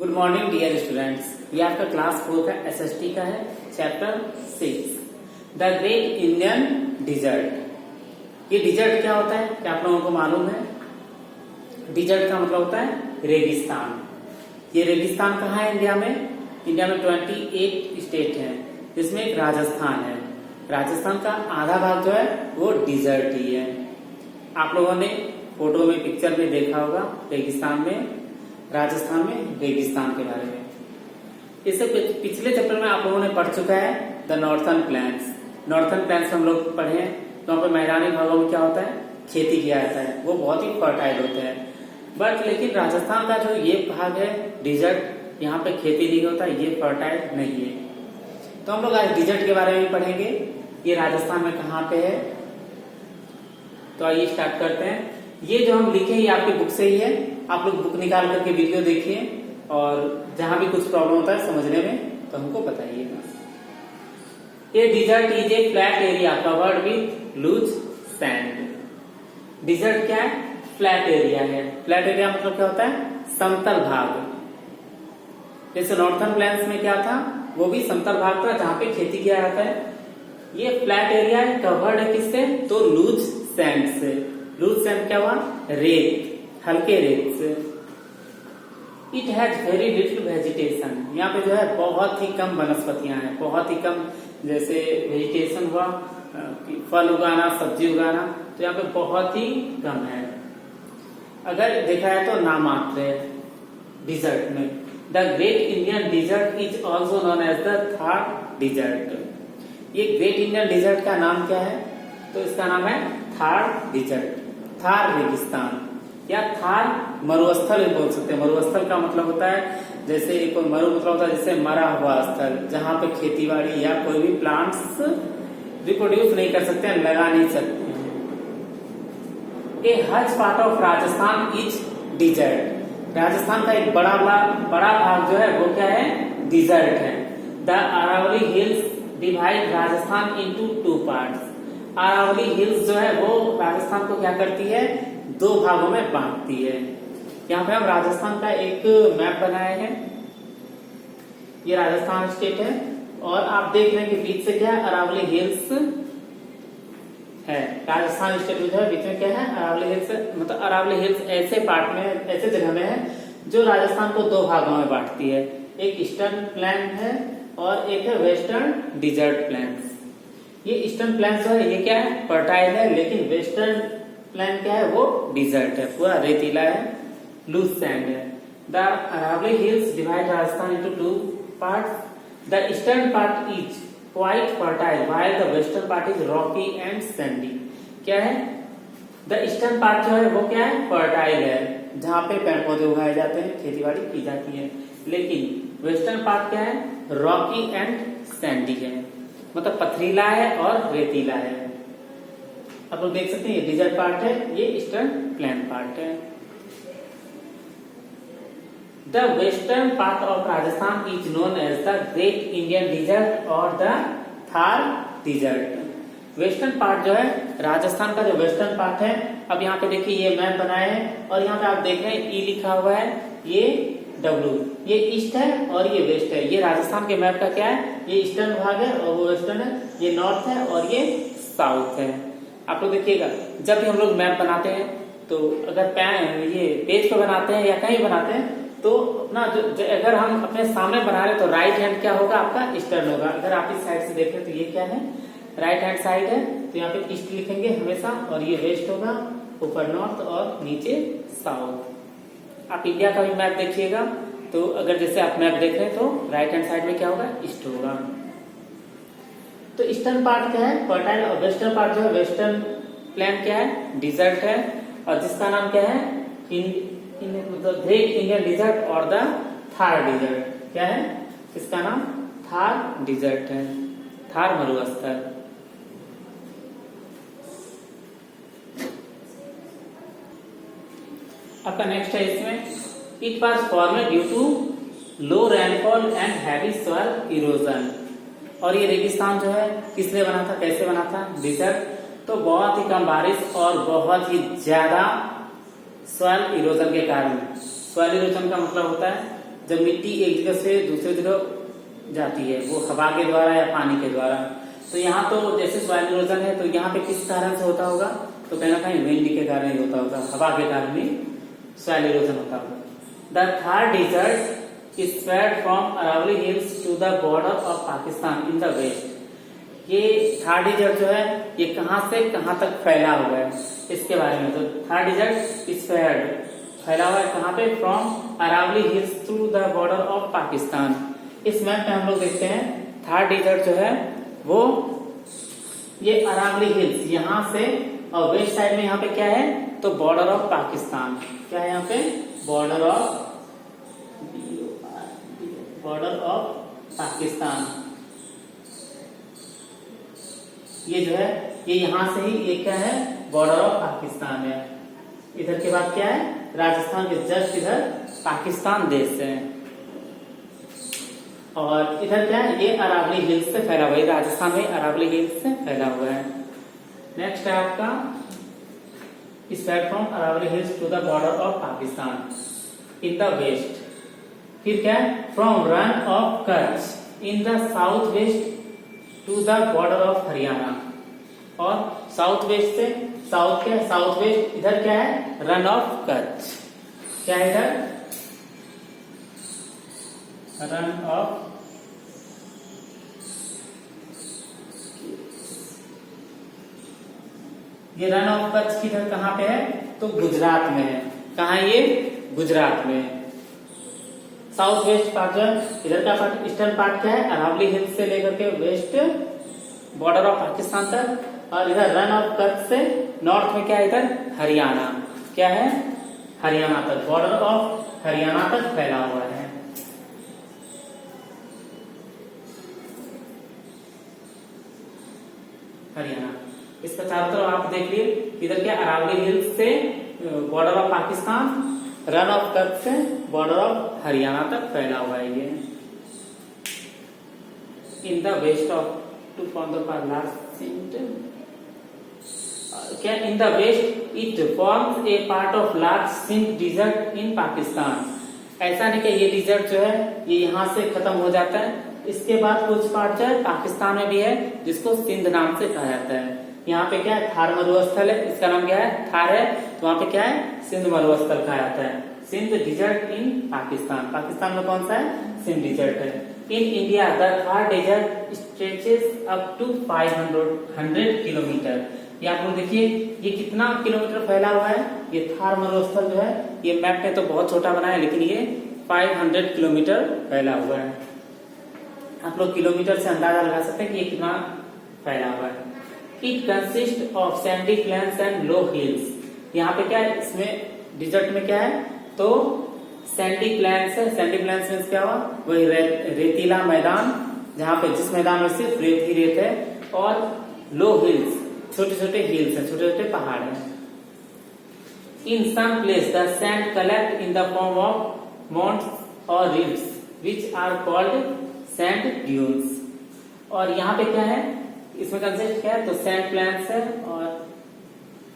Good morning dear students. ये आपका class 4 का एसएसटी का है, chapter 6 the great Indian desert. ये डिजर्ट क्या होता है, क्या आप लोगों को मालूम है? डिजर्ट का मतलब होता है रेगिस्तान। ये रेगिस्तान कहाँ है इंडिया में? इंडिया में 28 स्टेट है, जिसमें एक राजस्थान है। राजस्थान का आधा भाग जो है वो डिजर्ट ही है। आप लोगों ने फोटो में, पिक्चर में देखा होगा रेगिस्तान में, राजस्थान में रेगिस्तान के बारे में। इससे पिछले चैप्टर में आप लोगों ने पढ़ चुका है the northern plains. Northern plains हम लोग पढ़े हैं, तो वहां पर मैदानी भागों में क्या होता है, खेती किया जाता है, वो बहुत ही फर्टाइल होते हैं। बट लेकिन राजस्थान का जो ये भाग है डिजर्ट, यहाँ पे खेती नहीं होता, ये फर्टाइल नहीं है। तो हम लोग आज डिजर्ट के बारे में पढ़ेंगे। ये राजस्थान में कहाँ पे है, तो आइए स्टार्ट करते हैं। ये जो हम लिखे ये आपकी बुक से ही है। आप लोग बुक निकाल करके वीडियो देखिए और जहां भी कुछ प्रॉब्लम होता है समझने में तो हमको बताइएगा। ये desert is a flat area covered with loose sand. Desert क्या है? फ्लैट एरिया है। फ्लैट एरिया मतलब क्या होता है? समतल भाग। जैसे नॉर्थर्न प्लेन्स में क्या था, वो भी समतल भाग था जहां पे खेती किया जाता है। ये फ्लैट एरिया है, कवर्ड है किससे? तो लूज सैंड से। लूज सैंड क्या हुआ? रेत, हल्के रेत से। It has very little vegetation. यहाँ पे जो है बहुत ही कम वनस्पतियां हैं, बहुत ही कम। जैसे वेजिटेशन हुआ, फल उगाना, सब्जी उगाना, तो यहाँ पे बहुत ही कम है। अगर देखा है तो नामात्र है डिजर्ट में। The great Indian desert is also known as the Thar desert. ये ग्रेट इंडियन डिजर्ट का नाम क्या है? तो इसका नाम है थार डिजर्ट, थार रेगिस्तान या थार मरुस्थल बोल सकते हैं। मरुस्थल का मतलब होता है, जैसे एक मरु मतलब होता है जैसे मरा हुआ स्थल, जहां पे खेतीबाड़ी या कोई भी प्लांट्स रिप्रोड्यूस नहीं कर सकते हैं, लगा नहीं सकते हैं। A huge part of Rajasthan is desert. Rajasthan का एक बड़ा भाग जो है वो क्या है? डिजर्ट है। The Aravalli hills divide Rajasthan into 2 parts. Aravalli hills जो है वो राजस्थान को क्या करती है? 2 भागों में बांटती है। यहाँ पे हम राजस्थान का एक मैप बनाए हैं। ये राजस्थान स्टेट है और आप देख रहे हैं कि बीच से क्या है? अरावली हिल्स है। राजस्थान स्टेट में जो है बीच में क्या है? अरावली हिल्स। मतलब अरावली हिल्स ऐसे पार्ट में, ऐसे जगह में है जो राजस्थान को 2 भागों में बांटती है। एक ईस्टर्न प्लेन है और एक है वेस्टर्न डिजर्ट प्लेन्स। ये ईस्टर्न प्लेन जो है ये क्या है? फर्टाइल है, लेकिन वेस्टर्न प्लेन क्या है? वो डिजर्ट है, पूरा रेतीला है, लूज सैंड है। The Aravalli hills divide Rajasthan into 2 parts. The eastern part is quite fertile while the western part is rocky and sandy. क्या है? द ईस्टर्न पार्ट जो है वो क्या है? फर्टाइल है, जहां पे पेड़ पौधे उगाए जाते हैं, खेतीबाड़ी की जाती है। लेकिन वेस्टर्न पार्ट क्या है? रॉकी एंड सैंडी है, मतलब पथरीला है और रेतीला है। आप लोग देख सकते हैं ये डिजर्ट पार्ट है, ये ईस्टर्न प्लेन पार्ट है। The western part of Rajasthan is known as the great Indian desert और the Thar desert. Western part जो है राजस्थान का, जो वेस्टर्न पार्ट है, अब यहाँ पे देखिए ये मैप बनाए हैं और यहाँ पे आप देख रहे हैं ई लिखा हुआ है, ये W, ये ईस्ट है और ये वेस्ट है। ये राजस्थान के मैप का क्या है? ये ईस्टर्न भाग है और वो वेस्टर्न है, ये नॉर्थ है और ये साउथ है। आप लोग देखिएगा, जब भी हम लोग मैप बनाते हैं तो अगर ये पेज पे बनाते हैं या कहीं बनाते हैं तो अपना अगर हम अपने सामने बना रहे तो राइट हैंड क्या होगा? आपका ईस्टर्न होगा। अगर आप इस साइड से देख रहे तो ये क्या है? राइट हैंड साइड है, तो यहाँ पे ईस्ट लिखेंगे हमेशा और ये वेस्ट होगा, ऊपर नॉर्थ और नीचे साउथ। आप इंडिया का भी मैप देखिएगा तो अगर जैसे आप मैप देख रहे हैं तो राइट हैंड साइड में क्या होगा? ईस्ट होगा। तो ईस्टर्न पार्ट क्या है? फर्टाइल, और वेस्टर्न पार्ट जो है वेस्टर्न प्लेन क्या है? डिजर्ट है, और जिसका नाम क्या है? मतलब ग्रेट इंडियन डिजर्ट और द थार डिजर्ट। क्या है? इसका नाम थार डिजर्ट है, थार मरुस्थल। आपका नेक्स्ट है इसमें, it was formed due to low rainfall and heavy soil erosion. और ये रेगिस्तान जो है किसने बना था, कैसे बना था? डिजर्ट। तो बहुत ही कम बारिश और बहुत ही ज्यादा सॉइल इरोजन के कारण। सॉइल इरोजन का मतलब होता है जब मिट्टी एक जगह से दूसरी जगह जाती है, वो हवा के द्वारा या पानी के द्वारा। तो यहाँ तो जैसे सॉइल इरोजन है, तो यहाँ पे किस कारण से होता होगा, तो कहीं ना कहीं विंड के कारण ही होता होगा, हवा के कारण ही सॉइल इरोजन होता होगा। The Thar desert is spread from Aravalli hills to the border of Pakistan in the west. ये थार डिजर्ट जो है ये कहाँ से कहाँ तक फैला हुआ है, इसके बारे में। तो थार डिजर्ट इज स्प्रेड, फैला हुआ है कहाँ पे, from Aravalli hills to the border of Pakistan. इस मैप में हम लोग देखते हैं थार डिजर्ट जो है वो ये अरावली हिल्स यहाँ से, और वेस्ट साइड में यहाँ पे क्या है, तो बॉर्डर ऑफ पाकिस्तान। क्या है यहाँ पे, बॉर्डर ऑफ पाकिस्तान। ये जो है ये यहाँ से ही, ये क्या है, बॉर्डर ऑफ पाकिस्तान है। इधर के बाद क्या है, राजस्थान के जस्ट इधर पाकिस्तान देश है। और इधर क्या है, ये अरावली हिल्स से फैला हुआ है, राजस्थान में अरावली हिल्स से फैला हुआ है। नेक्स्ट है आपका spread from Aravalli hills to the border of Pakistan in the west. फिर क्या है, from Rann of Kutch in the south west to the border of Haryana. और साउथ वेस्ट से, साउथ क्या है, साउथ वेस्ट इधर क्या है, रन ऑफ कच्छ। क्या है इधर, रन ऑफ, ये रन ऑफ कच्छ किधर कहाँ पे है, तो गुजरात में है। कहाँ है ये, गुजरात में। साउथ वेस्ट पार्ट जो है, इधर का पार्ट, ईस्टर्न पार्ट क्या है, अरावली हिल्स से लेकर के वेस्ट बॉर्डर ऑफ पाकिस्तान तक। और इधर रन ऑफ कच्छ से नॉर्थ में क्या है, इधर हरियाणा। क्या है, हरियाणा तक, बॉर्डर ऑफ हरियाणा तक फैला हुआ है। हरियाणा, इसका चारों तरफ आप देख लिए, इधर क्या अरावली हिल्स से border of Pakistan, Rann of Kutch से बॉर्डर ऑफ हरियाणा तक फैला हुआ है ये। In the west of to form the क्या, in the west it forms a part of large Sindh desert in Pakistan. ऐसा नहीं कि ये डिजर्ट जो है ये यहाँ से खत्म हो जाता है, इसके बाद कुछ पार्ट जो है पाकिस्तान में भी है, जिसको सिंध नाम से कहा जाता है। यहाँ पे क्या है, थार मरुस्थल है, इसका नाम क्या है, थार है, तो वहाँ पे क्या है, सिंध मरुस्थल कहा जाता है। सिंध डिजर्ट इन पाकिस्तान, पाकिस्तान में कौन सा है, सिंध डिजर्ट है। In India the Thar desert stretches up to 500 kilometre. ये आप लोग देखिए ये कितना किलोमीटर फैला हुआ है, ये थार मरुस्थल जो है, ये मैप में तो बहुत छोटा बना है, लेकिन ये 500 किलोमीटर फैला हुआ है। आप लोग किलोमीटर से अंदाजा लगा सकते हैं कि ये कितना फैला हुआ है। It consist of sandy plains and low hills. यहाँ पे क्या है, इसमें डिजर्ट में क्या है, तो सैंडी प्लेन्स है। सैंडी प्लेन्स मीन्स क्या हुआ, वही रेतीला मैदान, जहाँ पे जिस मैदान में सिर्फ रेत ही रेत है, और लो हिल्स, छोटे छोटे हिल्स है, छोटे छोटे पहाड़ है। In some place the sand collect in the form of mounts और रिव्स which are called sand dunes. और यहाँ पे क्या है, इसमें कंसेप्ट क्या है, तो सैंड प्लेन्स है, और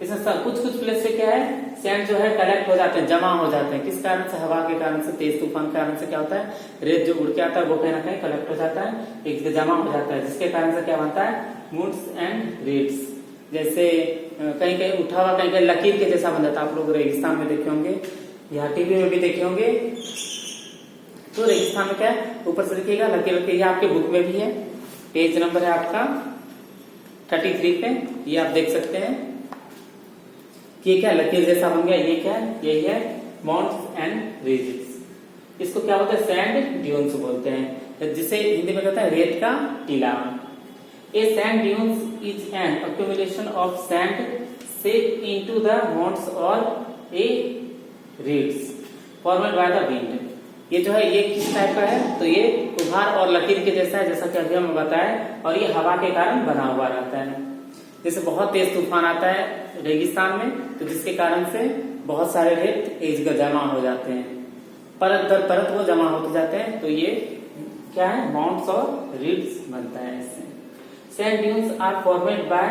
इसमें कुछ कुछ प्लेस पे क्या है, सैंड जो है कलेक्ट हो जाते हैं, जमा हो जाते हैं। किस कारण से, हवा के कारण से, तेज तूफान के कारण से क्या होता है, रेत जो उड़ के आता है वो कहीं ना कहीं कलेक्ट हो जाता है, एक जगह जमा हो जाता है, जिसके कारण से क्या बनता है, मूड्स एंड रेट्स। जैसे कहीं कहीं उठा हुआ, कहीं कहीं लकीर के जैसा बन जाता है। आप लोग रेगिस्तान में देखे होंगे या टीवी में भी देखे होंगे, तो रेगिस्तान में क्या है, ऊपर से देखिएगा लकीर लकीर, ये आपके बुक में भी है, पेज नंबर है आपका 33 पे, ये आप देख सकते हैं कि ये क्या लकीर जैसा बन गया। ये क्या है, यही है माउंट्स एंड रिजेस। इसको क्या बोलते हैं, सैंड ड्यून्स बोलते हैं, जिसे हिंदी में कहते हैं रेत का टीला। A sand dunes is an accumulation of sand set into the mounts और a ridges formed by the wind. ये जो है ये किस टाइप का है, तो ये उभार और लकीर के जैसा है, जैसा कि अभी हमने बताया, और ये हवा के कारण बना हुआ रहता है। जैसे बहुत तेज तूफान आता है रेगिस्तान में, तो जिसके कारण से बहुत सारे रेत एक जगह जमा हो जाते हैं, परत दर परत वो जमा होते जाते हैं, तो ये क्या है, माउंट्स और रिड्स बनता है इससे। Sand dunes are formed by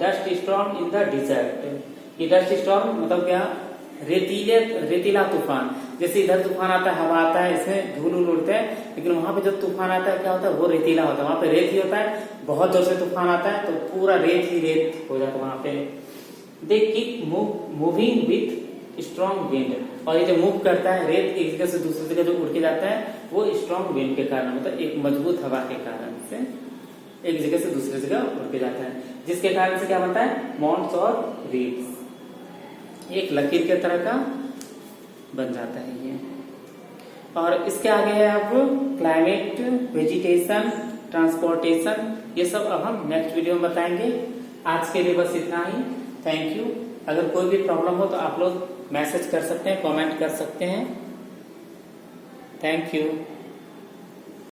dust storm in the desert. ये डस्ट स्टॉर्म मतलब क्या, रेतीला तूफान। जैसे इधर तूफान आता है, हवा आता है, इसमें धूल उड़ उड़ते हैं, लेकिन वहां पे जब तूफान आता है क्या होता है, वो रेतीला होता है। वहां पे रेत ही होता है, बहुत जोर से तूफान आता है तो पूरा रेत ही रेत हो जाता है वहां पे। They keep moving with strong wind, और ये जो मूव करता है रेत एक जगह से दूसरी जगह जो उड़ के जाता है वो स्ट्रॉन्ग विंड के कारण, मतलब एक मजबूत हवा के कारण से एक जगह से दूसरी जगह उड़ के जाता है, जिसके कारण से क्या बनता है, माउंट्स और रीव्स, एक लकीर के तरह का बन जाता है ये। और इसके आगे है अब क्लाइमेट, वेजिटेशन, ट्रांसपोर्टेशन, ये सब अब हम नेक्स्ट वीडियो में बताएंगे। आज के लिए बस इतना ही। Thank you. अगर कोई भी प्रॉब्लम हो तो आप लोग मैसेज कर सकते हैं, कमेंट कर सकते हैं। Thank you.